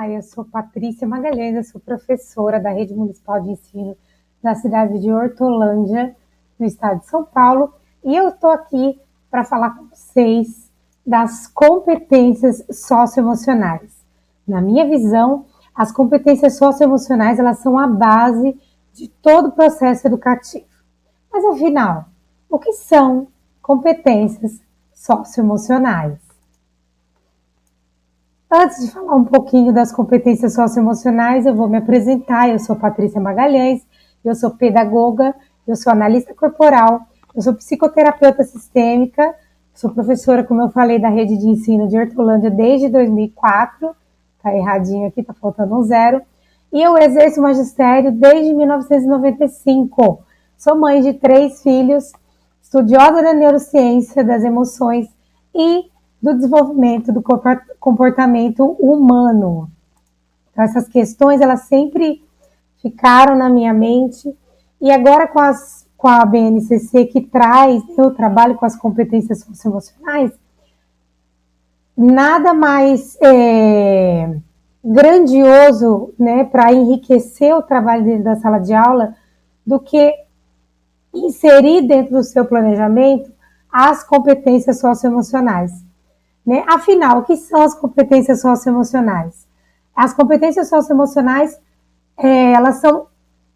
Eu sou Patrícia Magalhães, eu sou professora da Rede Municipal de Ensino da cidade de Hortolândia, no estado de São Paulo, e eu estou aqui para falar com vocês das competências socioemocionais. Na minha visão, as competências socioemocionais, elas são a base de todo o processo educativo. Mas, afinal, o que são competências socioemocionais? Antes de falar um pouquinho das competências socioemocionais, eu vou me apresentar. Eu sou Patrícia Magalhães, eu sou pedagoga, eu sou analista corporal, eu sou psicoterapeuta sistêmica, sou professora, como eu falei, da rede de ensino de Hortolândia desde 2004, tá erradinho aqui, tá faltando um zero, e eu exerço magistério desde 1995. Sou mãe de 3 filhos, estudiosa da neurociência das emoções e do desenvolvimento do comportamento humano. Então, essas questões, elas sempre ficaram na minha mente, e agora com a BNCC, que traz o trabalho com as competências socioemocionais, nada mais grandioso, né, para enriquecer o trabalho dentro da sala de aula do que inserir dentro do seu planejamento as competências socioemocionais. Né? Afinal, o que são as competências socioemocionais? As competências socioemocionais, elas são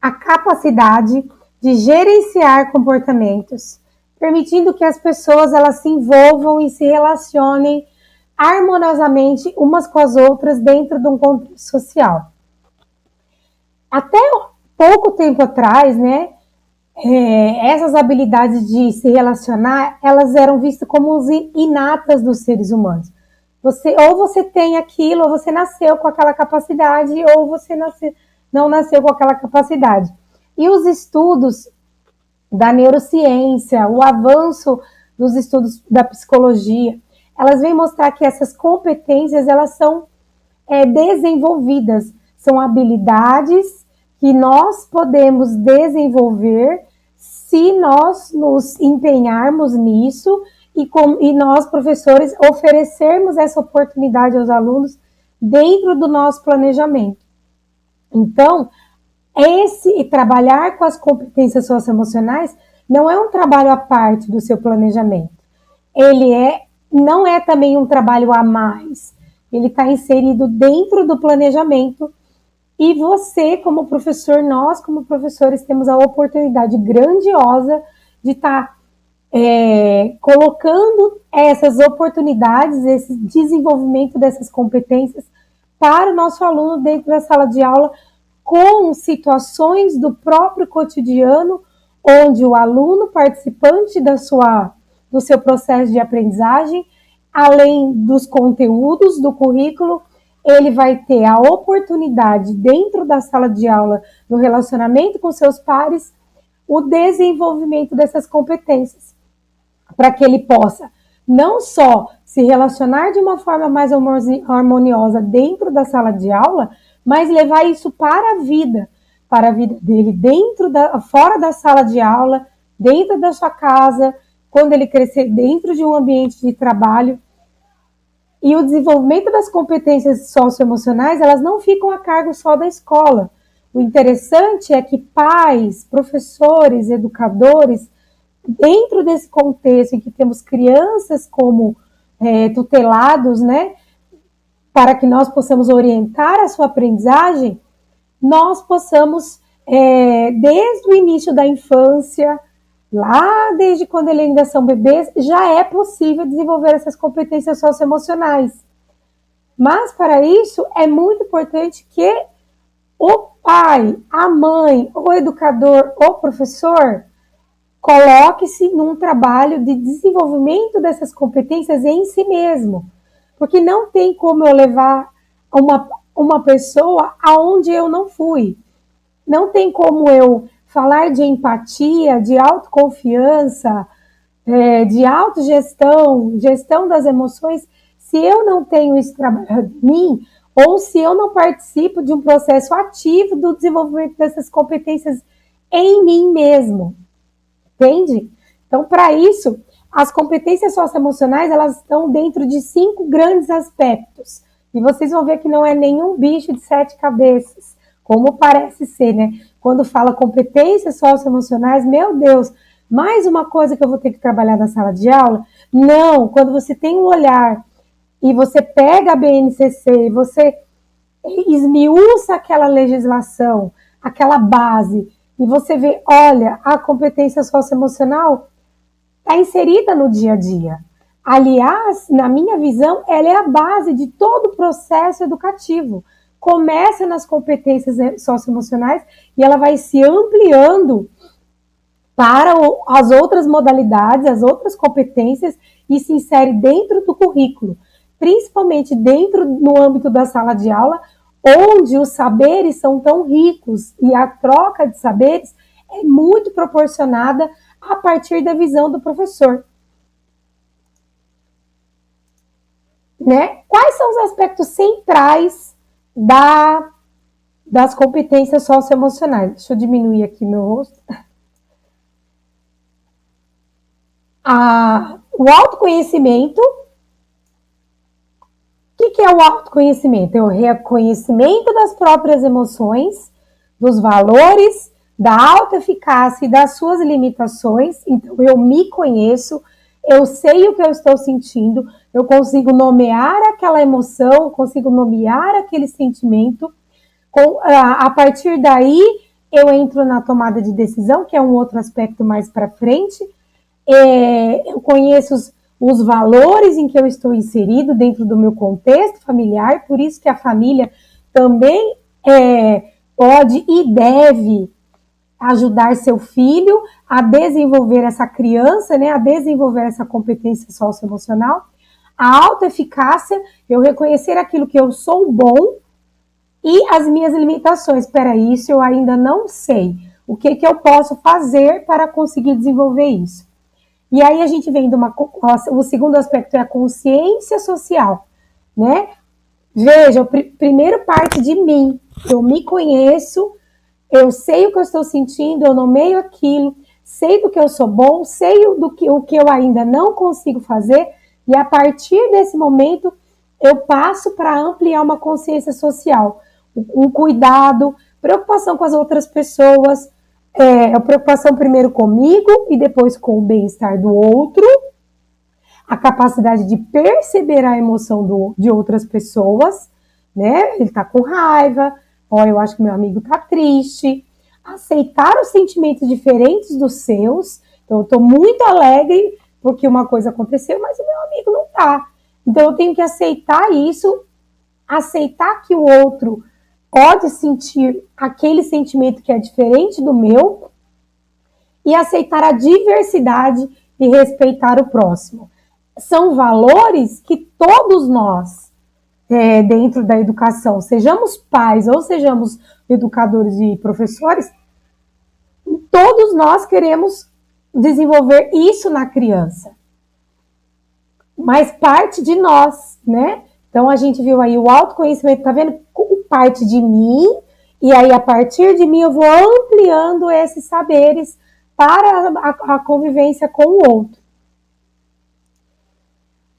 a capacidade de gerenciar comportamentos, permitindo que as pessoas elas se envolvam e se relacionem harmoniosamente umas com as outras dentro de um contexto social. Até pouco tempo atrás, né, essas habilidades de se relacionar, elas eram vistas como inatas dos seres humanos. Ou você tem aquilo, ou você nasceu com aquela capacidade, ou você não nasceu com aquela capacidade. E os estudos da neurociência, o avanço dos estudos da psicologia, elas vêm mostrar que essas competências, elas são desenvolvidas, são habilidades que nós podemos desenvolver se nós nos empenharmos nisso e nós, professores, oferecermos essa oportunidade aos alunos dentro do nosso planejamento. Então, trabalhar com as competências socioemocionais não é um trabalho à parte do seu planejamento. Não é também um trabalho a mais. Ele está inserido dentro do planejamento. E você, como professor, nós, como professores, temos a oportunidade grandiosa de estar colocando essas oportunidades, esse desenvolvimento dessas competências para o nosso aluno dentro da sala de aula, com situações do próprio cotidiano, onde o aluno, participante do seu processo de aprendizagem, além dos conteúdos do currículo, ele vai ter a oportunidade, dentro da sala de aula, no relacionamento com seus pares, o desenvolvimento dessas competências, para que ele possa não só se relacionar de uma forma mais harmoniosa dentro da sala de aula, mas levar isso para a vida dele, fora da sala de aula, dentro da sua casa, quando ele crescer dentro de um ambiente de trabalho. E o desenvolvimento das competências socioemocionais, elas não ficam a cargo só da escola. O interessante é que pais, professores, educadores, dentro desse contexto em que temos crianças como tutelados, né, para que nós possamos orientar a sua aprendizagem, nós possamos, desde o início da infância, lá desde quando eles ainda são bebês, já é possível desenvolver essas competências socioemocionais. Mas, para isso, é muito importante que o pai, a mãe, o educador, o professor, coloque-se num trabalho de desenvolvimento dessas competências em si mesmo. Porque não tem como eu levar uma pessoa aonde eu não fui. Não tem como eu falar de empatia, de autoconfiança, de autogestão, gestão das emoções, se eu não tenho isso trabalhado em mim, ou se eu não participo de um processo ativo do desenvolvimento dessas competências em mim mesmo. Entende? Então, para isso, as competências socioemocionais, elas estão dentro de 5 grandes aspectos, E vocês vão ver que não é nenhum bicho de 7 cabeças, como parece ser, né? Quando fala competências socioemocionais, meu Deus, mais uma coisa que eu vou ter que trabalhar na sala de aula? Não, quando você tem um olhar e você pega a BNCC e você esmiuça aquela legislação, aquela base, e você vê, olha, a competência socioemocional está inserida no dia a dia. Aliás, na minha visão, ela é a base de todo o processo educativo. Começa nas competências socioemocionais e ela vai se ampliando para as outras modalidades, as outras competências e se insere dentro do currículo, principalmente dentro no âmbito da sala de aula, onde os saberes são tão ricos e a troca de saberes é muito proporcionada a partir da visão do professor. Né? Quais são os aspectos centrais das competências socioemocionais? Deixa eu diminuir aqui meu rosto. O autoconhecimento. O que é o autoconhecimento? É o reconhecimento das próprias emoções, dos valores, da autoeficácia e das suas limitações. Então, eu me conheço, eu sei o que eu estou sentindo, eu consigo nomear aquela emoção, consigo nomear aquele sentimento. A partir daí, eu entro na tomada de decisão, que é um outro aspecto mais para frente. Eu conheço os valores em que eu estou inserido dentro do meu contexto familiar, por isso que a família também pode e deve ajudar seu filho a desenvolver essa criança, né, a desenvolver essa competência socioemocional. A autoeficácia, eu reconhecer aquilo que eu sou bom e as minhas limitações. Espera, isso eu ainda não sei. O que eu posso fazer para conseguir desenvolver isso? E aí a gente vem o segundo aspecto é a consciência social, né? Veja, primeiro parte de mim. Eu me conheço, eu sei o que eu estou sentindo, eu nomeio aquilo, sei do que eu sou bom, sei o que eu ainda não consigo fazer, e a partir desse momento eu passo para ampliar uma consciência social, um cuidado, preocupação com as outras pessoas, a preocupação primeiro comigo e depois com o bem-estar do outro, a capacidade de perceber a emoção de outras pessoas, né? Ele tá com raiva, eu acho que meu amigo tá triste, aceitar os sentimentos diferentes dos seus. Então, eu tô muito alegre porque uma coisa aconteceu, mas o meu amigo não tá. Então, eu tenho que aceitar isso, aceitar que o outro pode sentir aquele sentimento que é diferente do meu e aceitar a diversidade e respeitar o próximo. São valores que todos nós, dentro da educação, sejamos pais ou sejamos educadores e professores, todos nós queremos desenvolver isso na criança. Mas parte de nós, né? Então, a gente viu aí o autoconhecimento, tá vendo? Parte de mim, e aí a partir de mim eu vou ampliando esses saberes para a convivência com o outro.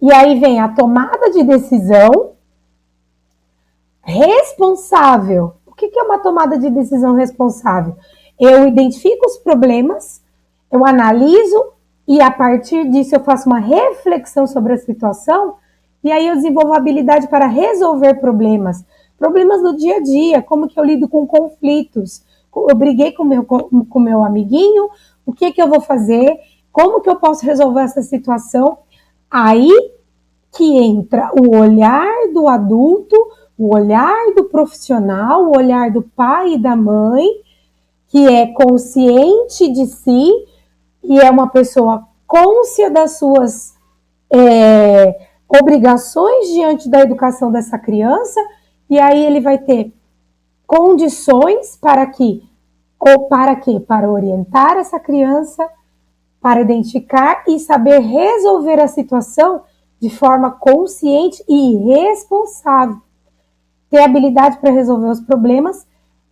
E aí vem a tomada de decisão responsável. O que é uma tomada de decisão responsável? Eu identifico os problemas, eu analiso e a partir disso eu faço uma reflexão sobre a situação e aí eu desenvolvo a habilidade para resolver problemas do dia a dia, como que eu lido com conflitos. Eu briguei com meu amiguinho, o que eu vou fazer? Como que eu posso resolver essa situação? Aí que entra o olhar do adulto, o olhar do profissional, o olhar do pai e da mãe, que é consciente de si e é uma pessoa cônscia das suas obrigações diante da educação dessa criança, e aí ele vai ter condições para quê? Para orientar essa criança, para identificar e saber resolver a situação de forma consciente e responsável. Ter habilidade para resolver os problemas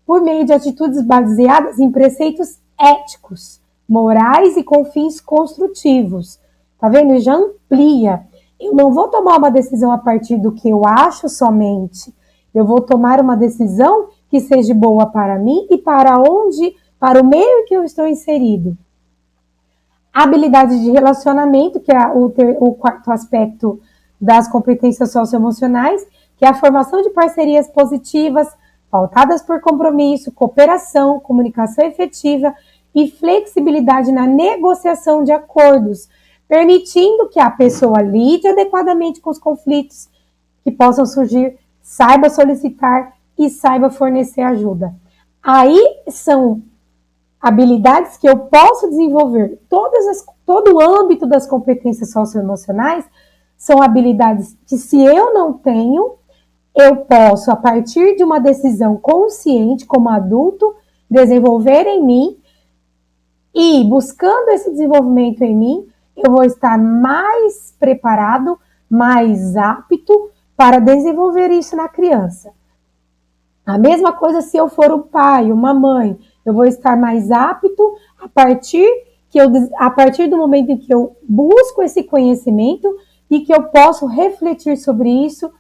por meio de atitudes baseadas em preceitos éticos, morais e com fins construtivos. Tá vendo? Ele já amplia. Eu não vou tomar uma decisão a partir do que eu acho somente. Eu vou tomar uma decisão que seja boa para mim e para o meio que eu estou inserido. Habilidade de relacionamento, que é o quarto aspecto das competências socioemocionais, que é a formação de parcerias positivas, pautadas por compromisso, cooperação, comunicação efetiva e flexibilidade na negociação de acordos, permitindo que a pessoa lide adequadamente com os conflitos que possam surgir, saiba solicitar e saiba fornecer ajuda. Aí são habilidades que eu posso desenvolver. Todo o âmbito das competências socioemocionais são habilidades que, se eu não tenho, eu posso, a partir de uma decisão consciente, como adulto, desenvolver em mim, e buscando esse desenvolvimento em mim, eu vou estar mais preparado, mais apto para desenvolver isso na criança. A mesma coisa se eu for um pai, uma mãe, eu vou estar mais apto a partir do momento em que eu busco esse conhecimento e que eu posso refletir sobre isso,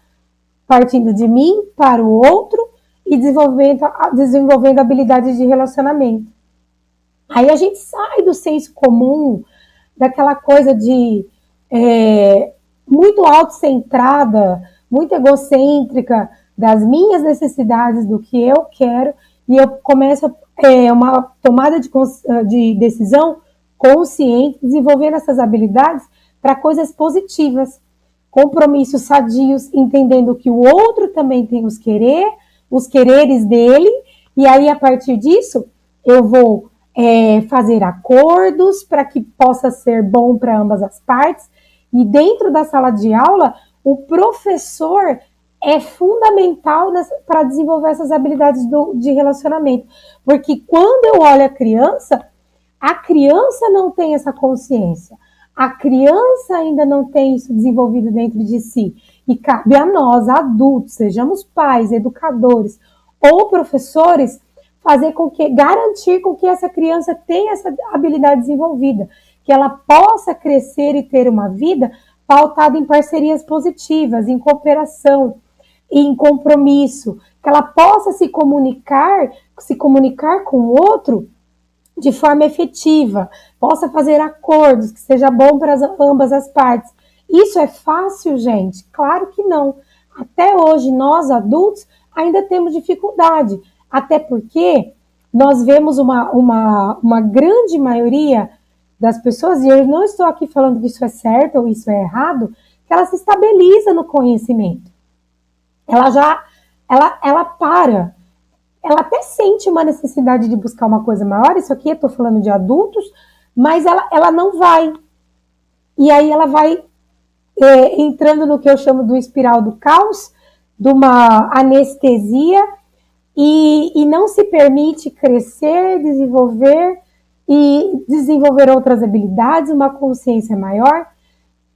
partindo de mim para o outro e desenvolvendo habilidades de relacionamento. Aí a gente sai do senso comum, daquela coisa de muito autocentrada, muito egocêntrica, das minhas necessidades, do que eu quero, e eu começo uma tomada de decisão consciente, desenvolvendo essas habilidades para coisas positivas, compromissos sadios, entendendo que o outro também tem os quereres dele, e aí a partir disso eu vou fazer acordos para que possa ser bom para ambas as partes, e dentro da sala de aula, o professor é fundamental para desenvolver essas habilidades de relacionamento. Porque quando eu olho a criança não tem essa consciência. A criança ainda não tem isso desenvolvido dentro de si. E cabe a nós, adultos, sejamos pais, educadores ou professores, garantir com que essa criança tenha essa habilidade desenvolvida, que ela possa crescer e ter uma vida pautada em parcerias positivas, em cooperação, em compromisso, que ela possa se comunicar com o outro de forma efetiva, possa fazer acordos, que seja bom para ambas as partes. Isso é fácil, gente? Claro que não. Até hoje, nós adultos ainda temos dificuldade, até porque nós vemos uma grande maioria das pessoas, e eu não estou aqui falando que isso é certo ou isso é errado, que ela se estabiliza no conhecimento. Ela para. Ela até sente uma necessidade de buscar uma coisa maior, isso aqui eu estou falando de adultos, mas ela não vai. E aí ela vai entrando no que eu chamo do espiral do caos, de uma anestesia, e não se permite crescer, desenvolver outras habilidades, uma consciência maior.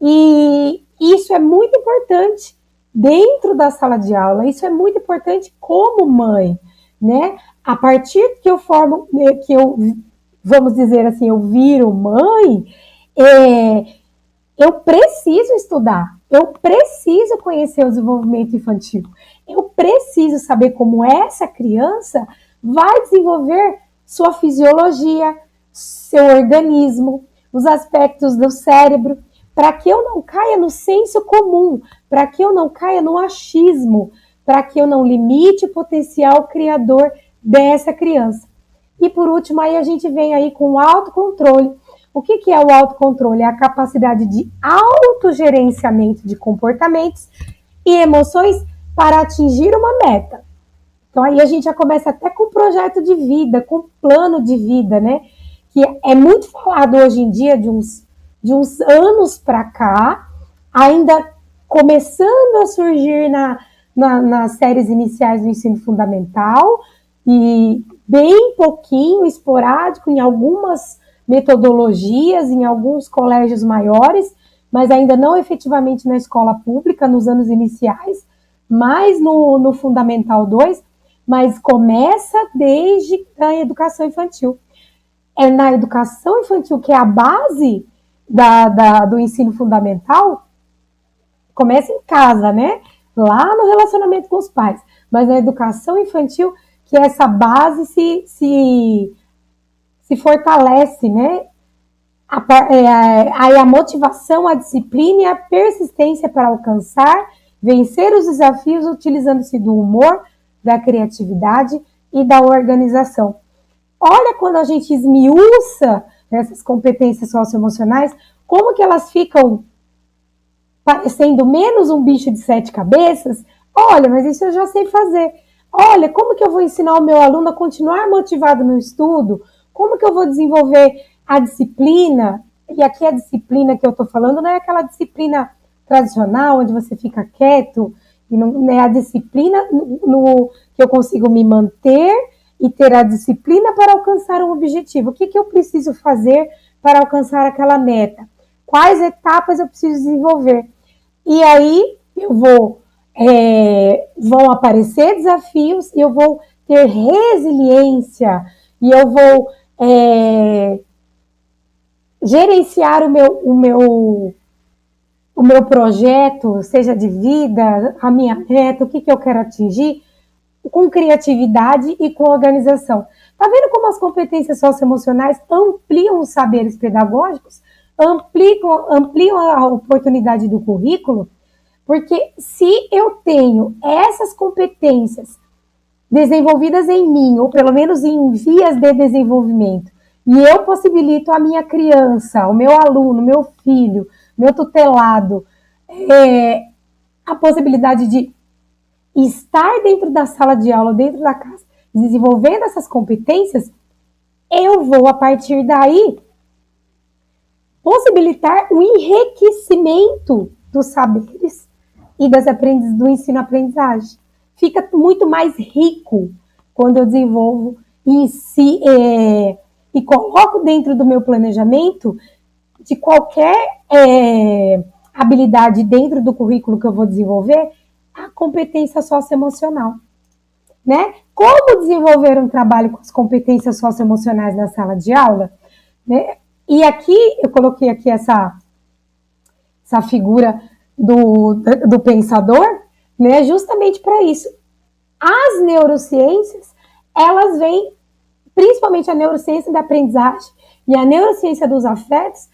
E isso é muito importante dentro da sala de aula, isso é muito importante como mãe, né? A partir que vamos dizer assim, eu viro mãe, eu preciso estudar, eu preciso conhecer o desenvolvimento infantil, eu preciso saber como essa criança vai desenvolver sua fisiologia, seu organismo, os aspectos do cérebro, para que eu não caia no senso comum, para que eu não caia no achismo, para que eu não limite o potencial criador dessa criança. E por último, aí a gente vem aí com o autocontrole. O que é o autocontrole? É a capacidade de autogerenciamento de comportamentos e emoções para atingir uma meta. Então aí a gente já começa até com projeto de vida, com plano de vida, né? Que é muito falado hoje em dia, de uns anos para cá, ainda começando a surgir nas séries iniciais do ensino fundamental, e bem pouquinho, esporádico, em algumas metodologias, em alguns colégios maiores, mas ainda não efetivamente na escola pública, nos anos iniciais, mais no Fundamental 2, mas começa desde a educação infantil. É na educação infantil, que é a base do ensino fundamental, começa em casa, né? Lá no relacionamento com os pais, mas na educação infantil que essa base se fortalece, né? A motivação, a disciplina e a persistência para alcançar, vencer os desafios utilizando-se do humor, da criatividade e da organização. Olha quando a gente esmiuça essas competências socioemocionais, como que elas ficam parecendo menos um bicho de 7 cabeças. Olha, mas isso eu já sei fazer. Olha, como que eu vou ensinar o meu aluno a continuar motivado no estudo? Como que eu vou desenvolver a disciplina? E aqui a disciplina que eu estou falando não é aquela disciplina tradicional, onde você fica quieto, e não é a disciplina que eu consigo me manter e ter a disciplina para alcançar um objetivo. O que eu preciso fazer para alcançar aquela meta? Quais etapas eu preciso desenvolver? E aí vão aparecer desafios e eu vou ter resiliência e eu vou gerenciar o meu projeto, seja de vida, a minha meta, o que eu quero atingir, com criatividade e com organização. Tá vendo como as competências socioemocionais ampliam os saberes pedagógicos, ampliam a oportunidade do currículo? Porque se eu tenho essas competências desenvolvidas em mim, ou pelo menos em vias de desenvolvimento, e eu possibilito a minha criança, o meu aluno, meu filho, meu tutelado, a possibilidade de estar dentro da sala de aula, dentro da casa, desenvolvendo essas competências, eu vou, a partir daí, possibilitar o enriquecimento dos saberes e do ensino-aprendizagem. Fica muito mais rico quando eu desenvolvo e coloco dentro do meu planejamento de qualquer habilidade dentro do currículo que eu vou desenvolver, a competência socioemocional. Né? Como desenvolver um trabalho com as competências socioemocionais na sala de aula? Né? E aqui, eu coloquei aqui essa figura do pensador, né? Justamente para isso. As neurociências, elas vêm, principalmente a neurociência da aprendizagem e a neurociência dos afetos,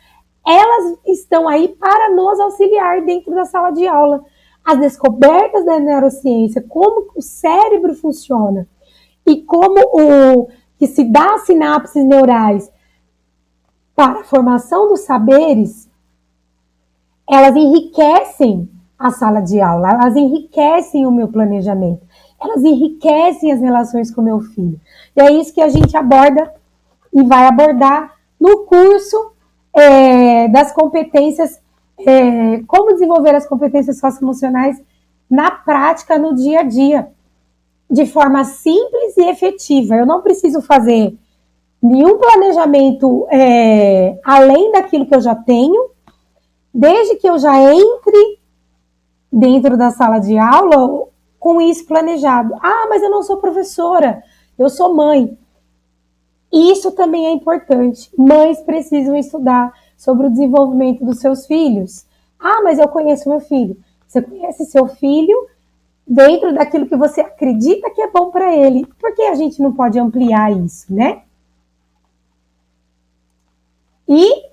elas estão aí para nos auxiliar dentro da sala de aula. As descobertas da neurociência, como o cérebro funciona e como que se dá as sinapses neurais para a formação dos saberes, elas enriquecem a sala de aula, elas enriquecem o meu planejamento, elas enriquecem as relações com o meu filho. E é isso que a gente aborda e vai abordar no curso das competências, como desenvolver as competências socioemocionais na prática, no dia a dia, de forma simples e efetiva. Eu não preciso fazer nenhum planejamento além daquilo que eu já tenho, desde que eu já entre dentro da sala de aula com isso planejado. Ah, mas eu não sou professora, eu sou mãe. Isso também é importante. Mães precisam estudar sobre o desenvolvimento dos seus filhos. Ah, mas eu conheço meu filho. Você conhece seu filho dentro daquilo que você acredita que é bom para ele. Por que a gente não pode ampliar isso, né? E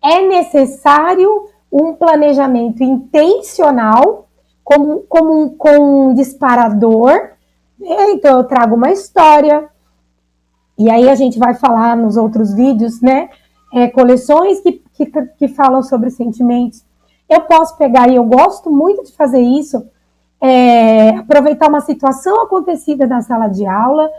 é necessário um planejamento intencional, com um disparador. Então, eu trago uma história, e aí a gente vai falar nos outros vídeos, né? Coleções que falam sobre sentimentos. Eu posso pegar, e eu gosto muito de fazer isso, aproveitar uma situação acontecida na sala de aula,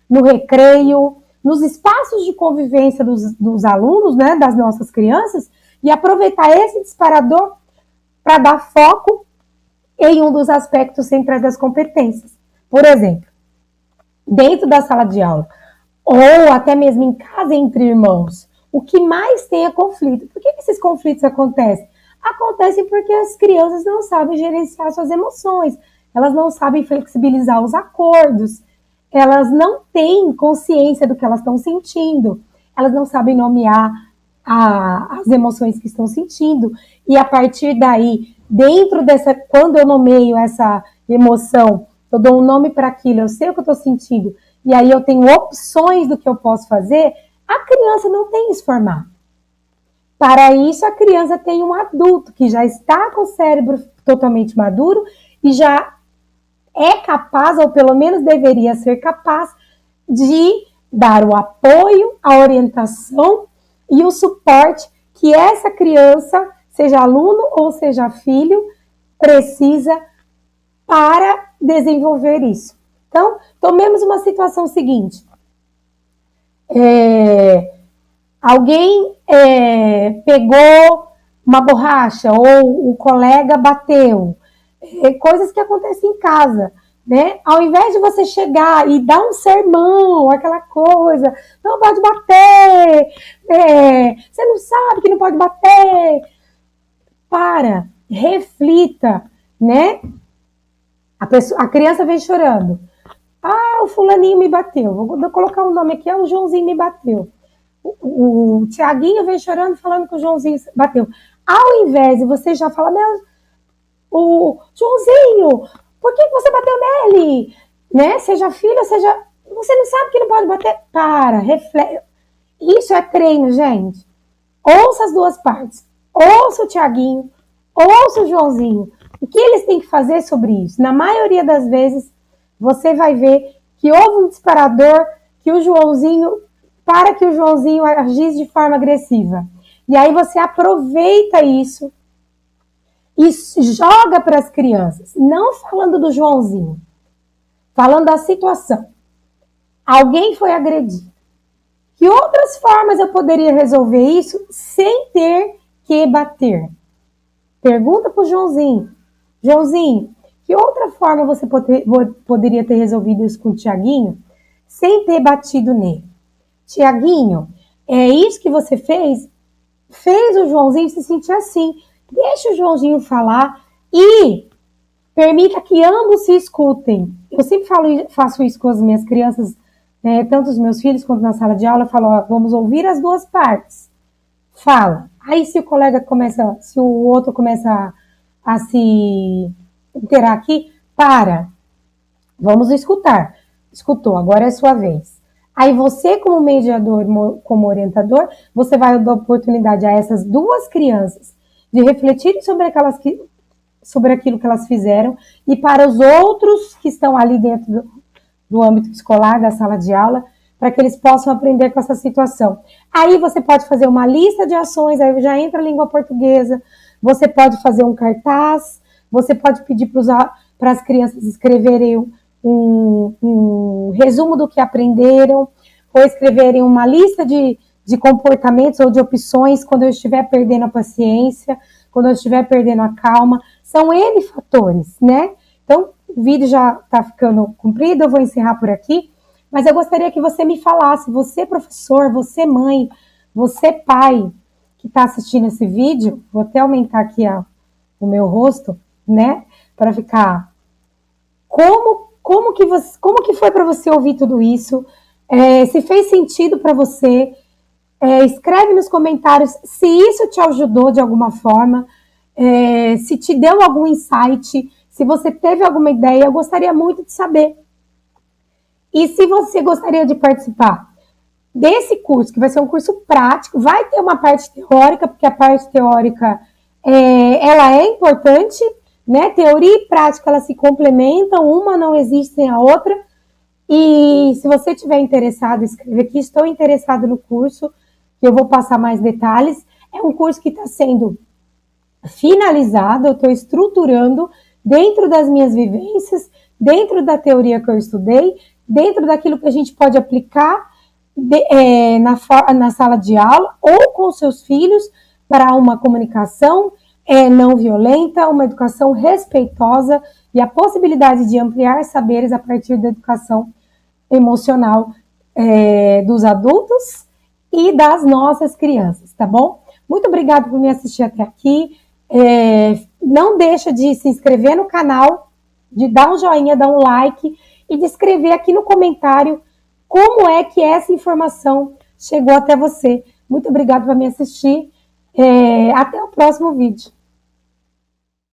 no recreio, nos espaços de convivência dos alunos, né, das nossas crianças, e aproveitar esse disparador para dar foco em um dos aspectos centrais das competências. Por exemplo, dentro da sala de aula, ou até mesmo em casa entre irmãos, o que mais tem é conflito. Por que esses conflitos acontecem? Acontecem porque as crianças não sabem gerenciar suas emoções, elas não sabem flexibilizar os acordos, elas não têm consciência do que elas estão sentindo, elas não sabem nomear as emoções que estão sentindo, e a partir daí dentro dessa, quando eu nomeio essa emoção, eu dou um nome para aquilo, eu sei o que eu estou sentindo, e aí eu tenho opções do que eu posso fazer, a criança não tem isso formado. Para isso, a criança tem um adulto que já está com o cérebro totalmente maduro e já é capaz, ou pelo menos deveria ser capaz, de dar o apoio, a orientação e o suporte que essa criança, seja aluno ou seja filho, precisa para desenvolver isso. Então, tomemos uma situação seguinte. Alguém pegou uma borracha ou o colega bateu. Coisas que acontecem em casa. Né? Ao invés de você chegar e dar um sermão, aquela coisa, não pode bater, você não sabe que não pode bater. Para, reflita, né? A criança vem chorando. Ah, o fulaninho me bateu. Vou colocar um nome aqui, o Joãozinho me bateu. O Tiaguinho vem chorando falando que o Joãozinho bateu. Ao invés de você já falar, o Joãozinho, por que você bateu nele? Né? Seja filho, seja... Você não sabe que não pode bater? Para, reflete. Isso é treino, gente. Ouça as duas partes. Ouça o Tiaguinho, ouça o Joãozinho. O que eles têm que fazer sobre isso? Na maioria das vezes, você vai ver que houve um disparador que o Joãozinho, para que o Joãozinho agisse de forma agressiva. E aí você aproveita isso e joga para as crianças, não falando do Joãozinho, falando da situação. Alguém foi agredido. Que outras formas eu poderia resolver isso sem ter que bater? Pergunta para o Joãozinho. Joãozinho, que outra forma você poderia ter resolvido isso com o Tiaguinho sem ter batido nele? Tiaguinho, é isso que você fez o Joãozinho se sentir assim. Deixa o Joãozinho falar e permita que ambos se escutem. Eu sempre faço isso com as minhas crianças, né, tanto os meus filhos quanto na sala de aula. Eu falo, ó, vamos ouvir as duas partes. Fala. Aí se o outro começa a se interar aqui, para. Vamos escutar. Escutou, agora é a sua vez. Aí você, como mediador, como orientador, você vai dar oportunidade a essas duas crianças de refletirem sobre aquilo que elas fizeram, e para os outros que estão ali dentro do âmbito escolar, da sala de aula, para que eles possam aprender com essa situação. Aí você pode fazer uma lista de ações, aí já entra a língua portuguesa, você pode fazer um cartaz, você pode pedir para as crianças escreverem um resumo do que aprenderam, ou escreverem uma lista de comportamentos ou de opções quando eu estiver perdendo a paciência, quando eu estiver perdendo a calma. São N fatores, né? Então, o vídeo já está ficando comprido, eu vou encerrar por aqui, mas eu gostaria que você me falasse, você professor, você mãe, você pai, que está assistindo esse vídeo, vou até aumentar aqui o meu rosto, né, para ficar... Como que foi para você ouvir tudo isso? Se fez sentido para você? Escreve nos comentários se isso te ajudou de alguma forma, se te deu algum insight, se você teve alguma ideia, eu gostaria muito de saber. E se você gostaria de participar desse curso, que vai ser um curso prático, vai ter uma parte teórica, porque a parte teórica ela é importante, né? Teoria e prática, elas se complementam, uma não existe sem a outra. E se você estiver interessado, escreve aqui, estou interessado no curso, que eu vou passar mais detalhes. É um curso que está sendo finalizado, eu estou estruturando dentro das minhas vivências, dentro da teoria que eu estudei, dentro daquilo que a gente pode aplicar na sala de aula ou com seus filhos para uma comunicação não violenta, uma educação respeitosa e a possibilidade de ampliar saberes a partir da educação emocional dos adultos e das nossas crianças, tá bom? Muito obrigada por me assistir até aqui. Não deixa de se inscrever no canal, de dar um joinha, dar um like e de escrever aqui no comentário como é que essa informação chegou até você. Muito obrigada por me assistir. Até o próximo vídeo.